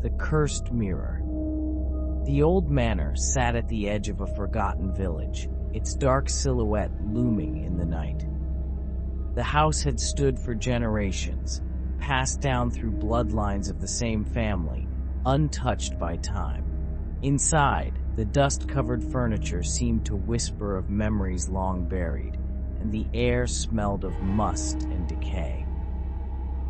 The Cursed Mirror. The old manor sat at the edge of a forgotten village, its dark silhouette looming in the night. The house had stood for generations, passed down through bloodlines of the same family, untouched by time. Inside, the dust-covered furniture seemed to whisper of memories long buried, and the air smelled of must and decay.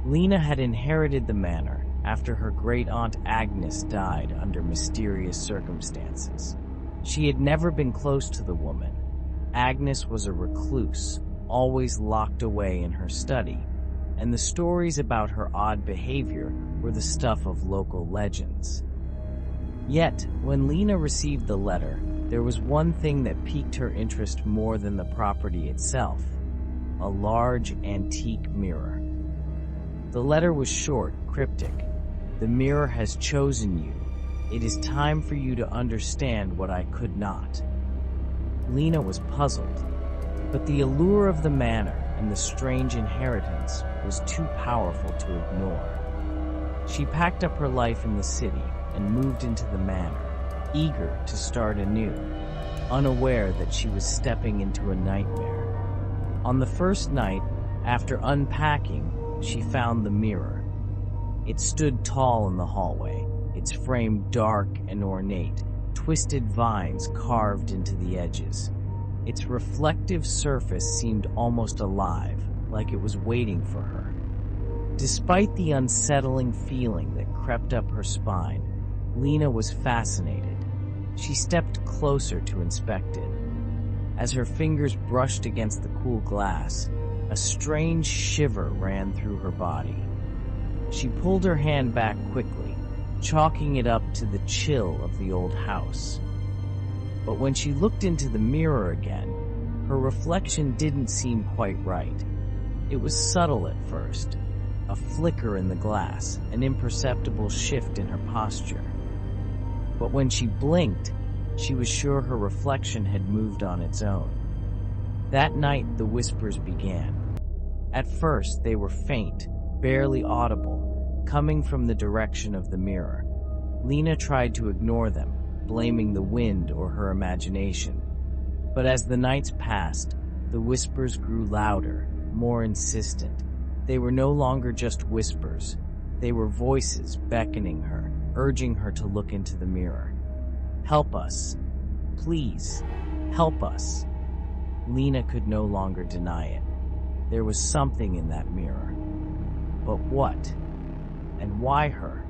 Lena had inherited the manor after her great-aunt Agnes died under mysterious circumstances. She had never been close to the woman. Agnes was a recluse, always locked away in her study, and the stories about her odd behavior were the stuff of local legends. Yet, when Lena received the letter, there was one thing that piqued her interest more than the property itself: a large, antique mirror. The letter was short, cryptic. "The mirror has chosen you. It is time for you to understand what I could not." Lena was puzzled, but the allure of the manor and the strange inheritance was too powerful to ignore. She packed up her life in the city and moved into the manor, eager to start anew, unaware that she was stepping into a nightmare. On the first night, after unpacking, she found the mirror. It stood tall in the hallway, its frame dark and ornate, twisted vines carved into the edges. Its reflective surface seemed almost alive, like it was waiting for her. Despite the unsettling feeling that crept up her spine, Lena was fascinated. She stepped closer to inspect it. As her fingers brushed against the cool glass, a strange shiver ran through her body. She pulled her hand back quickly, chalking it up to the chill of the old house. But when she looked into the mirror again, her reflection didn't seem quite right. It was subtle at first, a flicker in the glass, an imperceptible shift in her posture. But when she blinked, she was sure her reflection had moved on its own. That night, the whispers began. At first, they were faint, barely audible, coming from the direction of the mirror. Lena tried to ignore them, blaming the wind or her imagination. But as the nights passed, the whispers grew louder, more insistent. They were no longer just whispers. They were voices beckoning her, urging her to look into the mirror. "Help us. Please, help us." Lena could no longer deny it. There was something in that mirror. But what? And why her?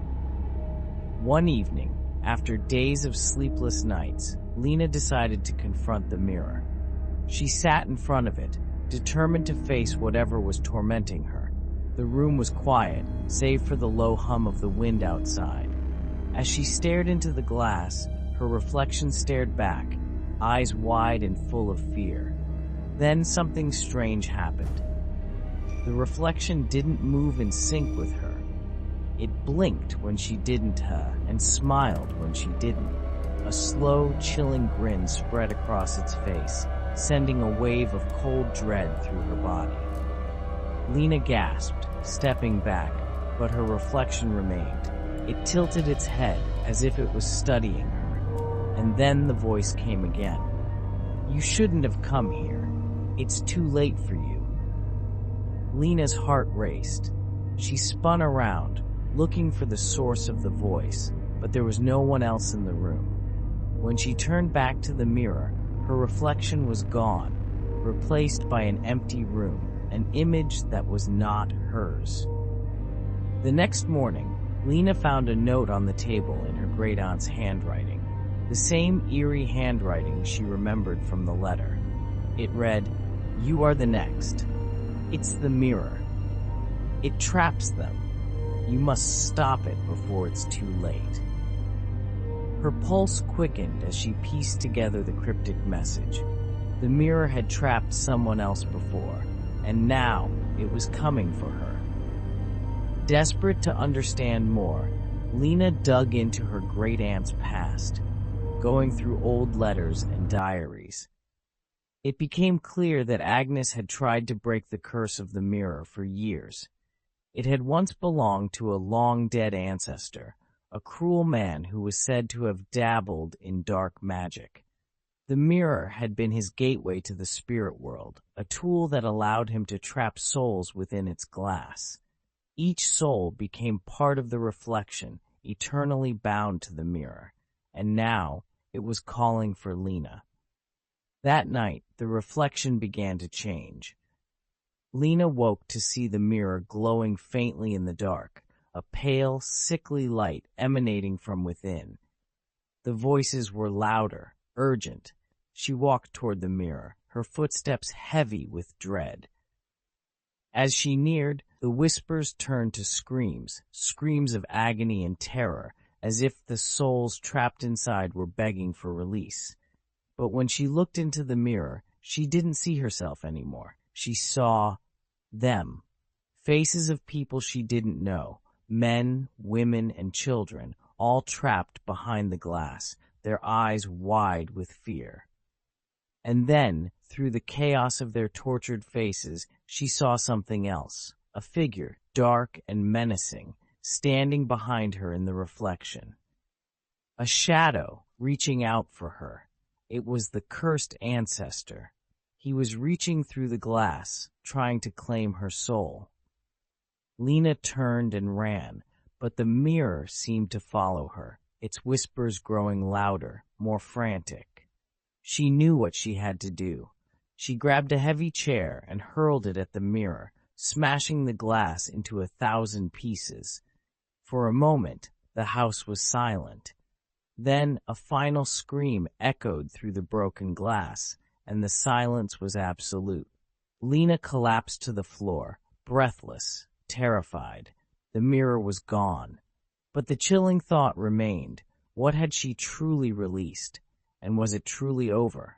One evening, after days of sleepless nights, Lena decided to confront the mirror. She sat in front of it, determined to face whatever was tormenting her. The room was quiet, save for the low hum of the wind outside. As she stared into the glass, her reflection stared back, eyes wide and full of fear. Then something strange happened. The reflection didn't move in sync with her. It blinked when she didn't, and smiled when she didn't. A slow, chilling grin spread across its face, sending a wave of cold dread through her body. Lena gasped, stepping back, but her reflection remained. It tilted its head as if it was studying her. And then the voice came again. "You shouldn't have come here. It's too late for you." Lena's heart raced. She spun around, looking for the source of the voice, but there was no one else in the room. When she turned back to the mirror, her reflection was gone, replaced by an empty room, an image that was not hers. The next morning, Lena found a note on the table in her great-aunt's handwriting, the same eerie handwriting she remembered from the letter. It read, "You are the next. It's the mirror. It traps them. You must stop it before it's too late." Her pulse quickened as she pieced together the cryptic message. The mirror had trapped someone else before, and now it was coming for her. Desperate to understand more, Lena dug into her great-aunt's past, going through old letters and diaries. It became clear that Agnes had tried to break the curse of the mirror for years. It had once belonged to a long-dead ancestor, a cruel man who was said to have dabbled in dark magic. The mirror had been his gateway to the spirit world, a tool that allowed him to trap souls within its glass. Each soul became part of the reflection, eternally bound to the mirror, and now it was calling for Lena. That night, the reflection began to change. Lena woke to see the mirror glowing faintly in the dark, a pale, sickly light emanating from within. The voices were louder, urgent. She walked toward the mirror, her footsteps heavy with dread. As she neared, the whispers turned to screams, screams of agony and terror, as if the souls trapped inside were begging for release. But when she looked into the mirror, she didn't see herself anymore. She saw them. Faces of people she didn't know, men, women, and children, all trapped behind the glass, their eyes wide with fear. And then, through the chaos of their tortured faces, she saw something else, a figure, dark and menacing, standing behind her in the reflection. A shadow reaching out for her. It was the cursed ancestor. He was reaching through the glass, trying to claim her soul. Lena turned and ran, but the mirror seemed to follow her, its whispers growing louder, more frantic. She knew what she had to do. She grabbed a heavy chair and hurled it at the mirror, smashing the glass into 1,000 pieces. For a moment, the house was silent. Then a final scream echoed through the broken glass, and the silence was absolute. Lena collapsed to the floor, breathless, terrified. The mirror was gone. But the chilling thought remained. What had she truly released? And was it truly over?